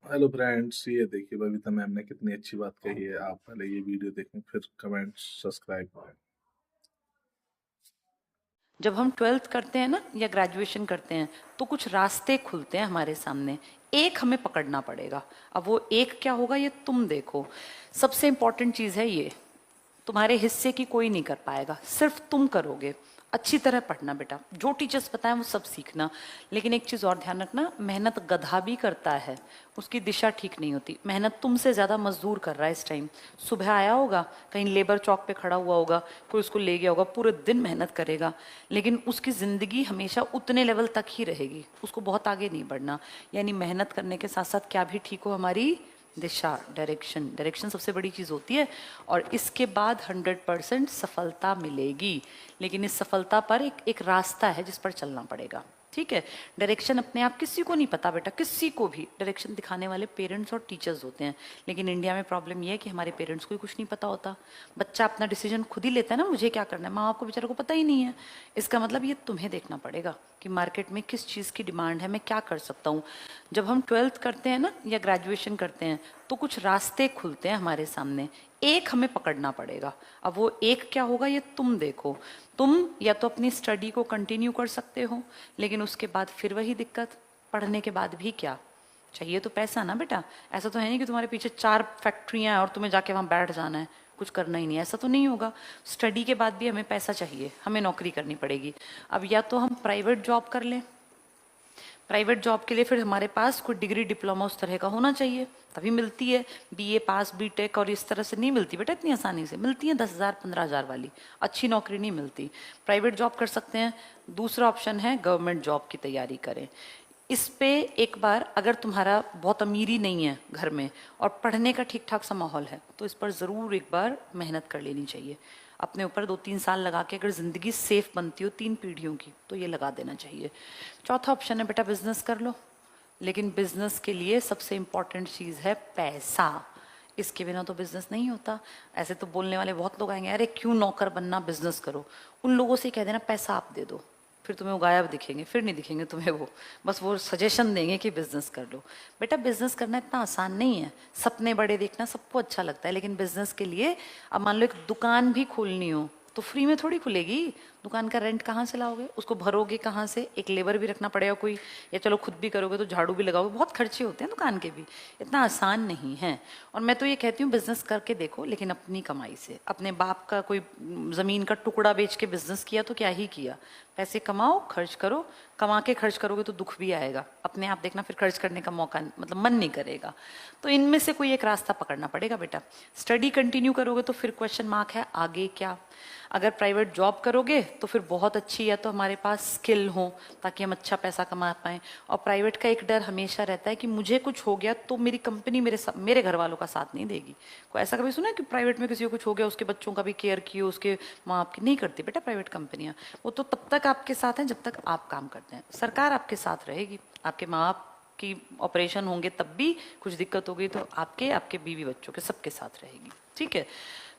Hello friends, ये देखिए Babita ma'am ने कितनी अच्छी बात कही है। आप पहले ये वीडियो देखें, फिर कमेंट सब्सक्राइब करें। जब हम ट्वेल्थ करते हैं ना या ग्रेजुएशन करते हैं तो कुछ रास्ते खुलते हैं हमारे सामने। एक हमें पकड़ना पड़ेगा। अब वो एक क्या होगा ये तुम देखो। सबसे इंपॉर्टेंट चीज है ये, तुम्हारे हिस्से की कोई नहीं कर पाएगा, सिर्फ तुम करोगे। अच्छी तरह पढ़ना बेटा, जो टीचर्स बताएं वो सब सीखना। लेकिन एक चीज और ध्यान रखना, मेहनत गधा भी करता है, उसकी दिशा ठीक नहीं होती। मेहनत तुमसे ज्यादा मजदूर कर रहा है इस टाइम। सुबह आया होगा, कहीं लेबर चौक पे खड़ा हुआ होगा, कोई उसको ले गया होगा, पूरे दिन मेहनत करेगा, लेकिन उसकी जिंदगी हमेशा उतने लेवल तक ही रहेगी, उसको बहुत आगे नहीं बढ़ना। यानी मेहनत करने के साथ साथ क्या भी ठीक हो, हमारी दिशा, डायरेक्शन। डायरेक्शन सबसे बड़ी चीज होती है। और इसके बाद 100% सफलता मिलेगी। लेकिन इस सफलता पर एक रास्ता है जिस पर चलना पड़ेगा। ठीक है। डायरेक्शन अपने आप किसी को नहीं पता बेटा, किसी को भी। डायरेक्शन दिखाने वाले पेरेंट्स और टीचर्स होते हैं। लेकिन इंडिया में प्रॉब्लम यह है कि हमारे पेरेंट्स को ही कुछ नहीं पता होता। बच्चा अपना डिसीजन खुद ही लेता है ना, मुझे क्या करना है, माँ बाप को बेचारों को पता ही नहीं है। इसका मतलब ये तुम्हें देखना पड़ेगा कि मार्केट में किस चीज की डिमांड है, मैं क्या कर सकता हूँ। जब हम ट्वेल्थ करते हैं ना या ग्रेजुएशन करते हैं तो कुछ रास्ते खुलते हैं हमारे सामने। एक हमें पकड़ना पड़ेगा। अब वो एक क्या होगा ये तुम देखो। तुम या तो अपनी स्टडी को कंटिन्यू कर सकते हो, लेकिन उसके बाद फिर वही दिक्कत, पढ़ने के बाद भी क्या चाहिए, तो पैसा ना बेटा। ऐसा तो है नहीं कि तुम्हारे पीछे 4 फैक्ट्रियां हैं और तुम्हें जाके वहां बैठ जाना है, कुछ करना ही नहीं, ऐसा तो नहीं होगा। स्टडी के बाद भी हमें पैसा चाहिए, हमें नौकरी करनी पड़ेगी। अब या तो हम प्राइवेट जॉब कर लें। प्राइवेट जॉब के लिए फिर हमारे पास कोई डिग्री डिप्लोमा उस तरह का होना चाहिए, तभी मिलती है। बीए पास, बीटेक और इस तरह से नहीं मिलती बेटा, इतनी आसानी से मिलती है 10,000 15,000 वाली। अच्छी नौकरी नहीं मिलती। प्राइवेट जॉब कर सकते हैं। दूसरा ऑप्शन है गवर्नमेंट जॉब की तैयारी करें। इस पे एक बार, अगर तुम्हारा बहुत अमीरी नहीं है घर में और पढ़ने का ठीक ठाक सा माहौल है, तो इस पर ज़रूर एक बार मेहनत कर लेनी चाहिए। अपने ऊपर 2-3 साल लगा के अगर ज़िंदगी सेफ बनती हो 3 पीढ़ियों की, तो ये लगा देना चाहिए। चौथा ऑप्शन है बेटा बिजनेस कर लो। लेकिन बिजनेस के लिए सबसे इंपॉर्टेंट चीज़ है पैसा। इसके बिना तो बिजनेस नहीं होता। ऐसे तो बोलने वाले बहुत लोग आएंगे, अरे क्यों नौकर बनना, बिजनेस करो। उन लोगों से कह देना पैसा आप दे दो, फिर तुम्हें वो गायब दिखेंगे, फिर नहीं दिखेंगे तुम्हें वो। बस वो सजेशन देंगे कि बिजनेस कर लो। बेटा बिजनेस करना इतना आसान नहीं है। सपने बड़े देखना सबको अच्छा लगता है, लेकिन बिजनेस के लिए, अब मान लो एक दुकान भी खोलनी हो तो फ्री में थोड़ी खुलेगी। दुकान का रेंट कहाँ से लाओगे, उसको भरोगे कहाँ से, एक लेबर भी रखना पड़ेगा कोई, या चलो खुद भी करोगे तो झाड़ू भी लगाओगे, बहुत खर्चे होते हैं दुकान के भी। इतना आसान नहीं है। और मैं तो ये कहती हूँ बिजनेस करके देखो, लेकिन अपनी कमाई से। अपने बाप का कोई जमीन का टुकड़ा बेच के बिजनेस किया तो क्या ही किया। पैसे कमाओ, खर्च करो। कमा के खर्च करोगे तो दुख भी आएगा, अपने आप देखना फिर खर्च करने का मौका मतलब मन नहीं करेगा। तो इनमें से कोई एक रास्ता पकड़ना पड़ेगा बेटा। स्टडी कंटिन्यू करोगे तो फिर क्वेश्चन मार्क है आगे क्या। अगर प्राइवेट जॉब करोगे तो फिर बहुत अच्छी, या तो हमारे पास स्किल हो ताकि हम अच्छा पैसा कमा पाएं। और प्राइवेट का एक डर हमेशा रहता है कि मुझे कुछ हो गया तो मेरी कंपनी मेरे घर वालों का साथ नहीं देगी। कोई ऐसा कभी सुना है कि प्राइवेट में किसी को कुछ हो गया, उसके बच्चों का भी केयर की हो, उसके माँ बाप की? नहीं करती बेटा प्राइवेट कंपनियां। वो तो तब तक आपके साथ हैं जब तक आप काम करते हैं। सरकार आपके साथ रहेगी, आपके माँ बाप की ऑपरेशन होंगे तब भी कुछ दिक्कत हो गई तो आपके आपके बीवी बच्चों के सबके साथ रहेगी। ठीक है।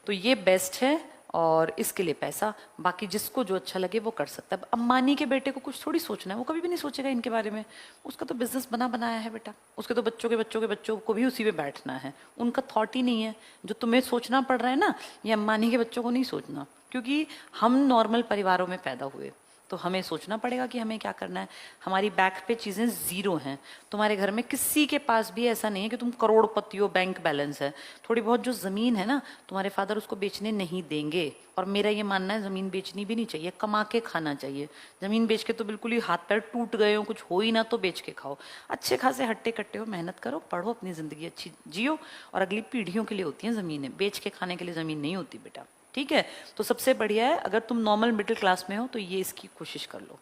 तो ये बेस्ट है। और इसके लिए पैसा, बाकी जिसको जो अच्छा लगे वो कर सकता है। अब अंबानी के बेटे को कुछ थोड़ी सोचना है, वो कभी भी नहीं सोचेगा इनके बारे में। उसका तो बिजनेस बना बनाया है बेटा, उसके तो बच्चों के बच्चों के बच्चों को भी उसी में बैठना है। उनका थॉट ही नहीं है। जो तुम्हें सोचना पड़ रहा है ना, ये अंबानी के बच्चों को नहीं सोचना, क्योंकि हम नॉर्मल परिवारों में पैदा हुए, तो हमें सोचना पड़ेगा कि हमें क्या करना है। हमारी बैक पे चीजें जीरो हैं। तुम्हारे घर में किसी के पास भी ऐसा नहीं है कि तुम करोड़पति हो, बैंक बैलेंस है। थोड़ी बहुत जो जमीन है ना, तुम्हारे फादर उसको बेचने नहीं देंगे। और मेरा ये मानना है जमीन बेचनी भी नहीं चाहिए, कमा के खाना चाहिए। जमीन बेच के तो बिल्कुल ही हाथ पैर टूट गए हो, कुछ हो ही ना तो बेच के खाओ। अच्छे खासे हट्टे कट्टे हो, मेहनत करो, पढ़ो, अपनी जिंदगी अच्छी जियो। और अगली पीढ़ियों के लिए होती है जमीनें, बेच के खाने के लिए जमीन नहीं होती बेटा। ठीक है। तो सबसे बढ़िया है, अगर तुम नॉर्मल मिडिल क्लास में हो तो ये इसकी कोशिश कर लो।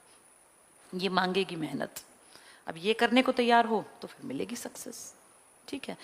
ये मांगेगी मेहनत। अब ये करने को तैयार हो तो फिर मिलेगी सक्सेस। ठीक है।